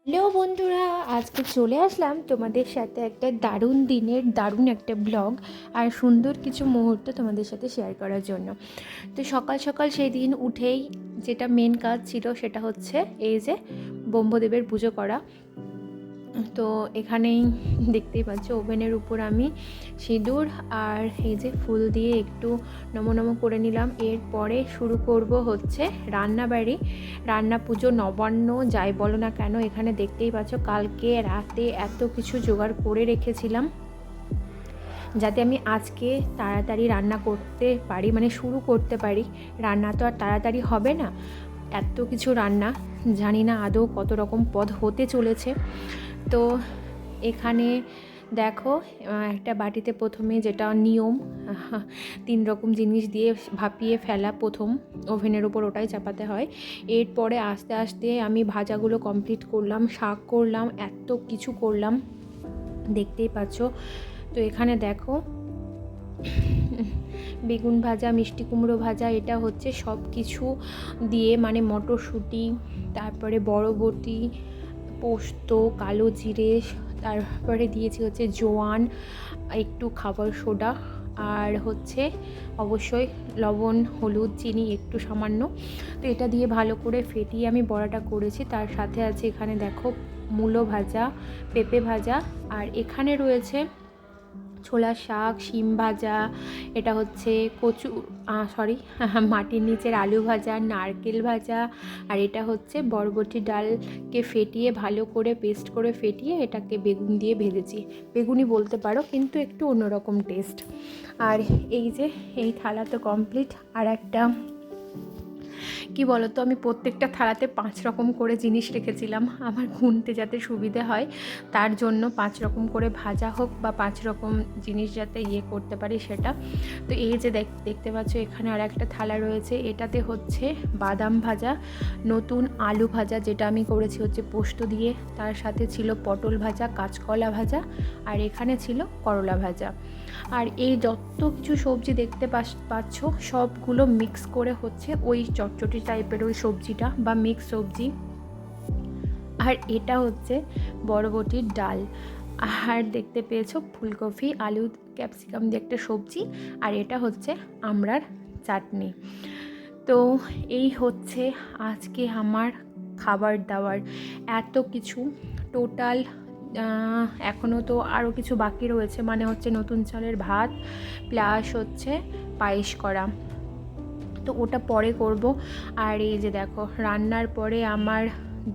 Hello বন্ধুরা, আজকে চলে আসলাম তোমাদের সাথে একটা দারুণ দিনের দারুণ একটা ব্লগ আর সুন্দর কিছু মুহূর্ত তোমাদের সাথে শেয়ার করার জন্য। তো সকাল সকাল সেই দিন উঠেই যেটা মেন কাজ ছিল সেটা হচ্ছে এই যে ব্রহ্মদেবের পুজো করা। তো এখানেই দেখতেই পাচ্ছ ওভেনের উপর আমি সিঁদুর আর এই যে ফুল দিয়ে একটু নমো নমো করে নিলাম। এরপরে শুরু করব হচ্ছে রান্না পুজো নবান্ন যাই বলো না কেন। এখানে দেখতেই পাচ্ছ কালকে রাতে এত কিছু জোগাড় করে রেখেছিলাম যাতে আমি আজকে তাড়াতাড়ি রান্না করতে পারি, মানে শুরু করতে পারি। রান্না তো আর তাড়াতাড়ি হবে না, এত কিছু রান্না, জানি না আদৌ কত রকম পদ হতে চলেছে। তো এখানে দেখো একটা বাটিতে প্রথমে যেটা নিয়ম 3 রকম জিনিস দিয়ে ভাপিয়ে ফেলা, প্রথম ওভেনের উপর ওটাই চাপাতে হয়। এরপরে আস্তে আস্তে আমি ভাজাগুলো কমপ্লিট করলাম, শাক করলাম, এত কিছু করলাম দেখতেই পাচ্ছ। তো এখানে দেখো বেগুন ভাজা, মিষ্টি কুমড়ো ভাজা, এটা হচ্ছে সব কিছু দিয়ে, মানে মটরশুঁটি, তারপরে বরবটি, পোস্ত, কালো জিরে, তারপরে দিয়েছি হচ্ছে জোয়ান, একটু খাবার সোডা, আর হচ্ছে অবশ্যই লবণ, হলুদ, চিনি একটু সামান্য। তো এটা দিয়ে ভালো করে ফেটিয়ে আমি বড়াটা করেছি। তার সাথে আছে এখানে দেখো মূলো ভাজা, পেঁপে ভাজা, আর এখানে রয়েছে ছোলা শাক, শিম ভাজা, এটা হচ্ছে মাটির নিচের আলু ভাজা, নারকেল ভাজা, আর এটা হচ্ছে বরবটি ডালকে ফেটিয়ে ভালো করে পেস্ট করে ফেটিয়ে এটাকে বেগুন দিয়ে ভেজেছি। বেগুনি বলতে পারো, কিন্তু একটু অন্যরকম টেস্ট। আর এই যে এই থালা তো কমপ্লিট। আর একটা কি বলতো, আমি প্রত্যেকটা থালাতে 5 রকম করে জিনিস রেখেছিলাম আমার গুনতে যাতে সুবিধে হয়, তার জন্য 5 রকম করে ভাজা হোক বা 5 রকম জিনিস যাতে করতে পারি সেটা। তো এই যে দেখতে পাচ্ছ এখানে আর একটা থালা রয়েছে, এটাতে হচ্ছে বাদাম ভাজা, নতুন আলু ভাজা যেটা আমি করেছি হচ্ছে পোস্ত দিয়ে, তার সাথে ছিল পটল ভাজা, কাঁচকলা ভাজা, আর এখানে ছিল করলা ভাজা। আর এই যত কিছু সবজি দেখতে পাচ্ছ সবগুলো মিক্স করে হচ্ছে ওই চটচটি টাইপের ওই সবজিটা বা মিক্স সবজি। আর এটা হচ্ছে বরবটির ডাল, আর দেখতে পেয়েছো ফুলকপি, আলু, ক্যাপসিকাম দিয়ে একটা সবজি, আর এটা হচ্ছে আমড়ার চাটনি। তো এই হচ্ছে আজকে আমার খাবার দাবার, এত কিছু টোটাল। এখনও তো আরও কিছু বাকি রয়েছে, মানে হচ্ছে নতুন চালের ভাত প্লাস হচ্ছে পায়েস করা, তো ওটা পরে করব। আর এই যে দেখো রান্নার পরে আমার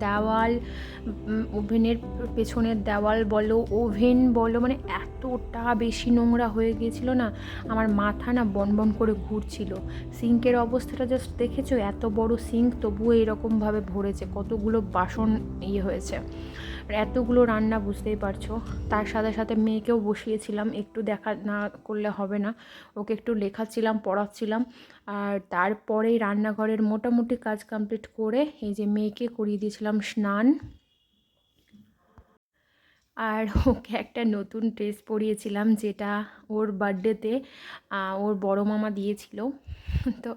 দেওয়াল, ওভেনের পেছনের দেওয়াল বলো, ওভেন বলো, মানে এতটা বেশি নোংরা হয়ে গিয়েছিল না, আমার মাথা না বনবন করে ঘুরছিল। সিঙ্কের অবস্থাটা জাস্ট দেখেছো, এত বড় সিঙ্ক তবুও এরকমভাবে ভরেছে, কতগুলো বাসন হয়েছে, আর এতগুলো রান্না, বুঝতেই পারছো। তার সাথে সাথে মেয়েকেও বসিয়েছিলাম, একটু দেখা না করলে হবে না, ওকে একটু লেখাচ্ছিলাম, পড়াচ্ছিলাম। আর তারপরেই রান্নাঘরের মোটামুটি কাজ কমপ্লিট করে এই যে মেয়েকে করিয়ে দিয়েছিলাম স্নান, আর ওকে একটা নতুন ড্রেস পরিয়েছিলাম যেটা ওর বার্থডেতে ওর বড় মামা দিয়েছিল। তো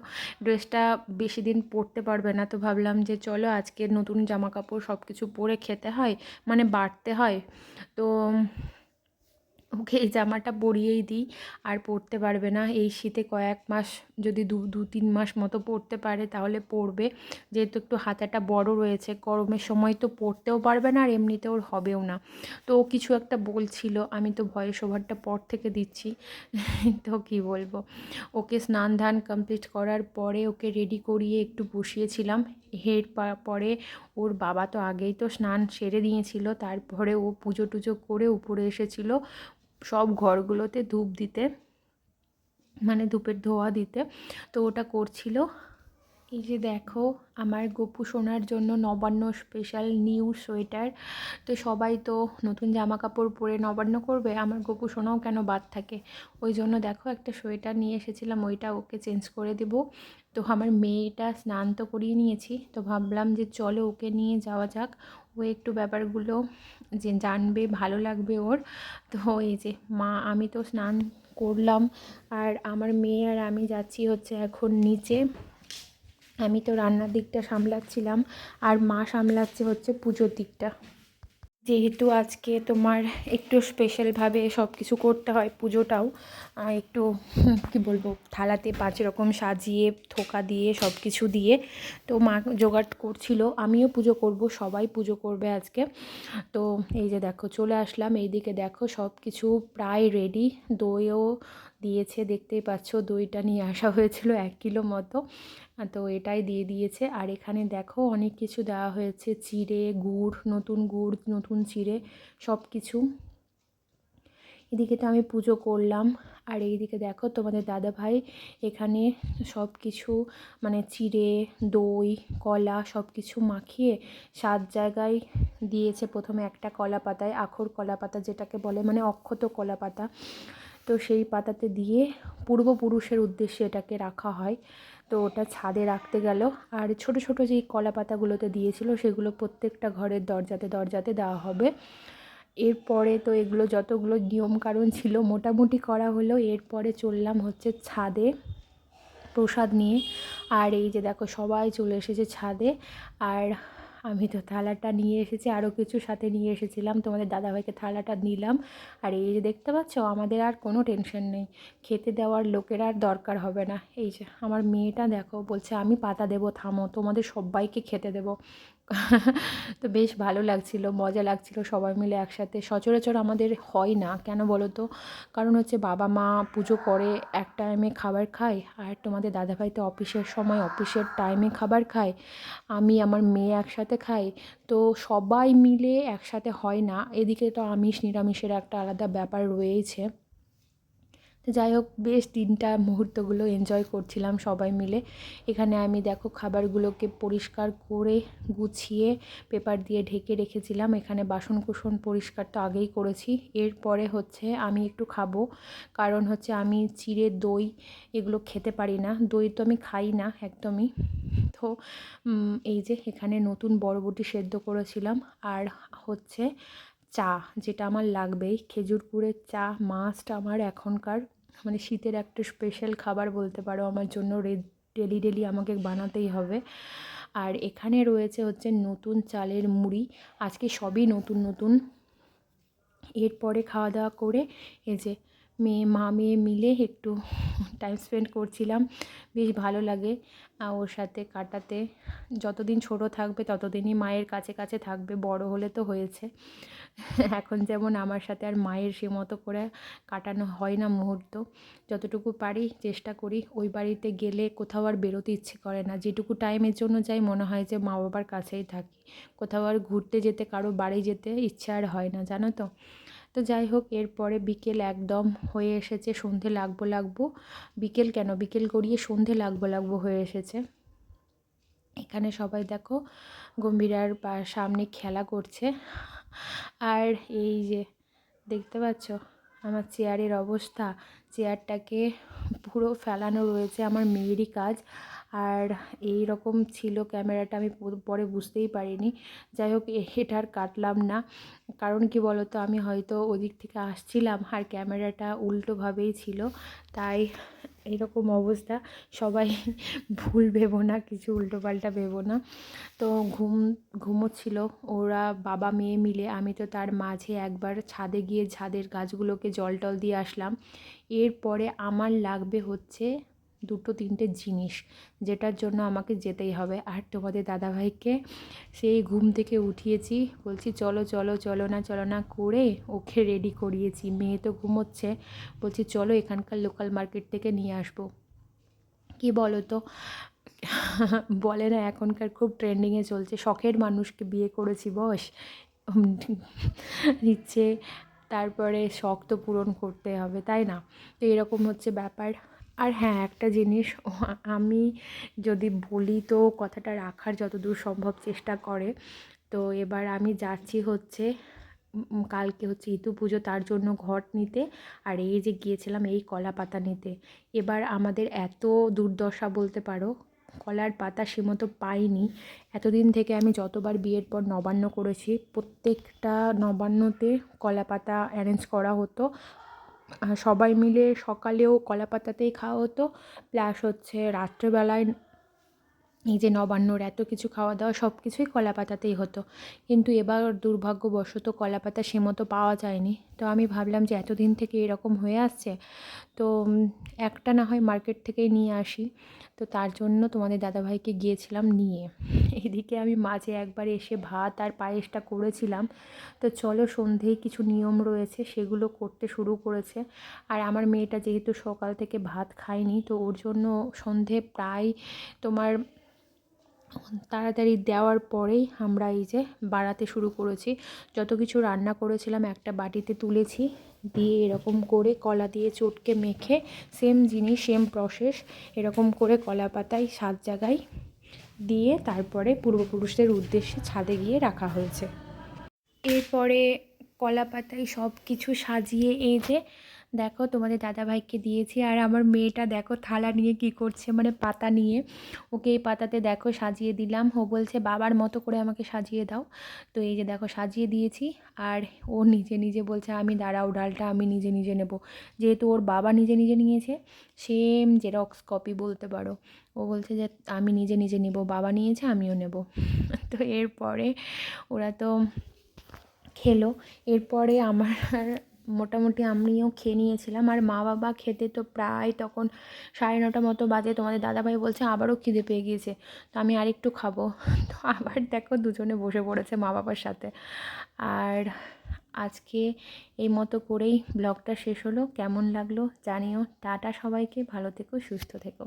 ড্রেসটা বেশি দিন পরতে পারবে না, তো ভাবলাম যে চলো আজকে নতুন জামা কাপড় সব কিছু পরে খেতে হয়, মানে বাড়তে হয়, তো ওকে এই জামাটা পরিয়েই দিই। আর পরতে পারবে না এই শীতে, কয়েক মাস যদি দু তিন মাস মতো পরতে পারে তাহলে পরবে, যেহেতু একটু হাতাটা বড় রয়েছে, গরমের সময় তো পরতেও পারবে না আর এমনিতে ওর হবেও না। তো ও কিছু একটা বলছিল, আমি তো ভয়েস ওভারটা পর থেকে দিচ্ছি তো কি বলবো, ওকে স্নান ধান কমপ্লিট করার পরে ওকে রেডি করিয়ে একটু বসিয়েছিলাম। পরে ওর বাবা তো আগেই তো স্নান সেরে দিয়েছিল, তারপরে ও পুজো টুজো করে উপরে এসেছিল সব ঘরগুলোতে ধূপ দিতে, মানে ধূপের ধোয়া দিতে, তো ওটা করছিল। এই যে দেখো আমার গপু সোনার জন্য নবান্ন স্পেশাল নিউ সোয়েটার। তো সবাই তো নতুন জামা কাপড় পরে নবান্ন করবে, আমার গপু সোনাও কেন বাদ থাকে, ওই জন্য দেখো একটা সোয়েটার নিয়ে এসেছিলাম, ওইটা ওকে চেঞ্জ করে দেব। তো আমার মেয়েটা স্নান তো করিয়ে নিয়েছি, তো ভাবলাম যে চলো ওকে নিয়ে যাওয়া যাক, ও একটু ব্যাপারগুলো যে জানবে, ভালো লাগবে ওর। তো এই যে আমি তো স্নান করলাম, আর আমার মেয়ে আর আমি যাচ্ছি হচ্ছে এখন নিচে। আমি তো রান্নার দিকটা সামলাচ্ছিলাম আর মা সামলাচ্ছে হচ্ছে পুজোর দিকটা। যেহেতু আজকে তোমার একটু স্পেশালভাবে সব কিছু করতে হয়, পুজোটাও একটু কি বলবো, থালাতে 5 রকম সাজিয়ে থোকা দিয়ে সব কিছু দিয়ে, তো মা জোগাড় করছিল। আমিও পুজো করব, সবাই পুজো করবে আজকে। তো এই যে দেখো চলে আসলাম, এইদিকে দেখো সব কিছু প্রায় রেডি। দইও দিয়েছে, দেখতেই পাচ্ছ, দইটা নিয়ে আসা হয়েছিল 1 কিলো মতো, তো এটাই দিয়ে দিয়েছে। আর এখানে দেখো অনেক কিছু দেওয়া হয়েছে, চিড়ে, গুড় নতুন চিড়ে সব কিছু। এদিকে তো আমি পুজো করলাম, আর এইদিকে দেখো তোমাদের দাদাভাই এখানে সব কিছু মানে চিড়ে, দই, কলা সব কিছু মাখিয়ে 7 জায়গায় দিয়েছে। প্রথমে একটা কলা পাতায়, আখর কলা পাতা যেটাকে বলে, মানে অক্ষত কলা পাতা, তো সেই পাতাতে দিয়ে পূর্বপুরুষের উদ্দেশ্যে এটাকে রাখা হয়। তো ওটা ছাদে রাখতে গেল। আর ছোট ছোট যেই কলা পাতাগুলোতে দিয়েছিল সেগুলো প্রত্যেকটা ঘরের দরজাতে দরজাতে দেওয়া হবে। এরপরে তো এগুলো যতগুলো নিয়মকানুন ছিল মোটামুটি করা হলো। এরপরে চললাম হচ্ছে ছাদে প্রসাদ নিয়ে। আর এই যে দেখো সবাই চলে এসেছে ছাদে। আর আমি তো থালাটা নিয়ে এসেছি, আরও কিছু সাথে নিয়ে এসেছিলাম, তোমাদের দাদাভাইকে থালাটা নিলাম। আর এই যে দেখতে পাচ্ছ, আমাদের আর কোনো টেনশন নেই, খেতে দেওয়ার লোকের আর দরকার হবে না। এই যে আমার মেয়েটা দেখো বলছে আমি পাতা দেবো, থামো, তোমাদের সবাইকে খেতে দেবো। তো বেশ ভালো লাগছিল, মজা লাগছিল সবাই মিলে একসাথে। সচরাচর আমাদের হয় না, কেন বলো তো? কারণ হচ্ছে বাবা মা পুজো করে, এক টাইমে খাবার খায়, আর তোমাদের দাদাভাই তো অফিসের সময় অফিসের টাইমে খাবার খায়, আমি আমার মেয়ে একসাথে খাই, তো সবাই মিলে একসাথে হয় না। এদিকে তো আমিষ নিরামিষের একটা আলাদা ব্যাপার রয়েছে। তো যাই হোক, বেশ দিনটা মুহূর্তগুলো এনজয় করছিলাম সবাই মিলে। এখানে আমি দেখো খাবারগুলোকে পরিষ্কার করে গুছিয়ে পেপার দিয়ে ঢেকে রেখেছিলাম। এখানে বাসনকোসন পরিষ্কার তো আগেই করেছি। এরপরে হচ্ছে আমি একটু খাবো, কারণ হচ্ছে আমি চিড়ে, দই এগুলো খেতে পারি না, দই তো আমি খাই না একদমই। তো এই যে এখানে নতুন বরবটি সেদ্ধ করেছিলাম, আর হচ্ছে চা, যেটা আমার লাগবেই, খেজুর গুড়ের চা মাস্ট আমার এখনকার, মানে শীতের একটা স্পেশাল খাবার বলতে পারো আমার জন্য, ডেলি ডেলি আমাকে বানাতেই হবে। আর এখানে রয়েছে হচ্ছে নতুন চালের মুড়ি, আজকে সবই নতুন নতুন। এরপরে খাওয়া দাওয়া করে এই যে মা মেয়ে মিলে একটু টাইম স্পেন্ড করছিলাম, বেশ ভালো লাগে ওর সাথে কাটাতে। যতদিন ছোট থাকবে ততদিনই মায়ের কাছে কাছে থাকবে, বড় হলে তো হয়েছে। এখন যেমন আমার সাথে আর মায়ের সে মতো করে কাটানো হয় না মুহূর্ত। যতটুকু পারি চেষ্টা করি। ওই বাড়িতে গেলে কোথাও আর বেরোতে ইচ্ছে করে না, যেটুকু টাইমের জন্য যাই মনে হয় যে মা বাবার কাছেই থাকি। কোথাও আর ঘুরতে যেতে, কারো বাড়ি যেতে ইচ্ছা আর হয় না, জানো তো। তো যাই হোক, এরপরে বিকেল একদম হয়ে এসেছে, সন্ধে লাগবো, বিকেল কেন, বিকেল গড়িয়ে সন্ধে লাগবো হয়ে এসেছে। এখানে সবাই দেখো গম্ভীরার সামনে খেলা করছে। আর এই যে দেখতে পাচ্ছ আমার চেয়ারের অবস্থা, চেয়ারটাকে পুরো ফেলানো রয়েছে, আমার মেয়েরই কাজ। আর এই রকম ছিল ক্যামেরাটা, আমি পরে বুঝতেই পারিনি। যাই হোক, এটা আর কাটলাম না, কারণ কি বলতো, আমি হয়তো ওদিক থেকে আসছিলাম আর ক্যামেরাটা উল্টোভাবেই ছিল, তাই এরকম অবস্থা। সবাই ভুল ভেবো না, কিছু উল্টোপাল্টা ভেবো না। তো ঘুমোচ্ছিল ওরা বাবা মেয়ে মিলে, আমি তো তার মাঝে একবার ছাদে গিয়ে ছাদের গাছগুলোকে জল টল দিয়ে আসলাম। এরপরে আমার লাগবে হচ্ছে 2-3টে জিনিস, যেটার জন্য আমাকে যেতেই হবে। আর তোমাদের দাদাভাইকে সেই ঘুম থেকে উঠিয়েছি, বলছি চলো চলো, চলো না করে ওকে রেডি করিয়েছি। মেয়ে তো ঘুমোচ্ছে, বলছি চলো এখানকার লোকাল মার্কেট থেকে নিয়ে আসবো। কি বলো তো, বলে না এখনকার খুব ট্রেন্ডিংয়ে চলছে, শখের মানুষকে বিয়ে করেছি বস, ইচ্ছে, তারপরে শখ তো পূরণ করতে হবে, তাই না? তো এরকম হচ্ছে ব্যাপার। আর হ্যাঁ, একটা জিনিস আমি যদি বলি তো কথাটা রাখার যতদূর সম্ভব চেষ্টা করে। তো এবার আমি যাচ্ছি হচ্ছে কালকে হচ্ছে ইতু পুজো, তার জন্য ঘট নিতে। আর এই যে গিয়েছিলাম এই কলা পাতা নিতে। এবার আমাদের এত দুর্দশা বলতে পারো, কলার পাতা সে মতো পাইনি। এতদিন থেকে আমি যতবার বিয়ের পর নবান্ন করেছি, প্রত্যেকটা নবান্নতে কলা পাতা অ্যারেঞ্জ করা হতো, সবাই মিলে সকালেও কলা পাতাতেই খাওয়া হতো, প্লাস হচ্ছে রাত্রেবেলায় এই যে নবান্নর এত কিছু খাওয়া দাওয়া সব কিছুই কলা পাতাতেই হতো, কিন্তু এবার দুর্ভাগ্যবশত কলা পাতা সে মতো পাওয়া যায়নি। তো আমি ভাবলাম যে এতদিন থেকে এরকম হয়ে আসছে, তো একটা না হয় মার্কেট থেকেই নিয়ে আসি। তো তার জন্য তোমাদের দাদাভাইকে গিয়েছিলাম নিয়ে। এদিকে আমি মাঝে একবার এসে ভাত আর পায়েসটা করেছিলাম। তো চলো, সন্ধেয় কিছু নিয়ম রয়েছে সেগুলো করতে শুরু করেছে। আর আমার মেয়েটা যেহেতু সকাল থেকে ভাত খায়নি, তো ওর জন্য সন্ধে প্রায় তোমার তাড়াতাড়ি দেওয়ার পরেই আমরা এই যে বাড়াতে শুরু করেছি। যত কিছু রান্না করেছিলাম একটা বাটিতে তুলেছি, দিয়ে এরকম করে কলা দিয়ে চটকে মেখে সেম জিনিস সেম প্রসেস এরকম করে কলা পাতায় 7 জায়গায় দিয়ে তারপরে পূর্বপুরুষদের উদ্দেশ্যে ছাদে গিয়ে রাখা হয়েছে। এরপরে কলা পাতায় সব কিছু সাজিয়ে এই যে দেখো তোমাদের দাদাভাইকে দিয়েছি। আর আমার মেয়েটা দেখো থালা নিয়ে কি করছে, মানে পাতা নিয়ে। ওকে এই পাতাতে দেখো সাজিয়ে দিলাম, ও বলছে বাবার মতো করে আমাকে সাজিয়ে দাও। তো এই যে দেখো সাজিয়ে দিয়েছি। আর ও নিজে নিজে বলছে আমি দাঁড়াও, ডালটা আমি নিজে নিজে নেব। যেহেতু ওর বাবা নিজে নিজে নিয়েছে, সেম জেরক্স কপি বলতে পারো। ও বলছে যে আমি নিজে নিজে নেব, বাবা নিয়েছে আমিও নেব। তো এরপরে ওরা তো খেলো। এরপরে আমার মোটামুটি আমিও খেয়ে নিয়েছিলাম। আর মা বাবা খেতে তো প্রায় তখন 9:30 মতো বাজে। তোমাদের দাদাভাই বলছে আবারও খিদে পেয়ে গিয়েছে, তো আমি আরেকটু খাবো। তো আবার দেখো দুজনে বসে পড়েছে মা বাবার সাথে। আর আজকে এই মতো করেই ব্লগটা শেষ হলো। কেমন লাগলো জানিও। টাটা সবাইকে, ভালো থেকো, সুস্থ থেকো।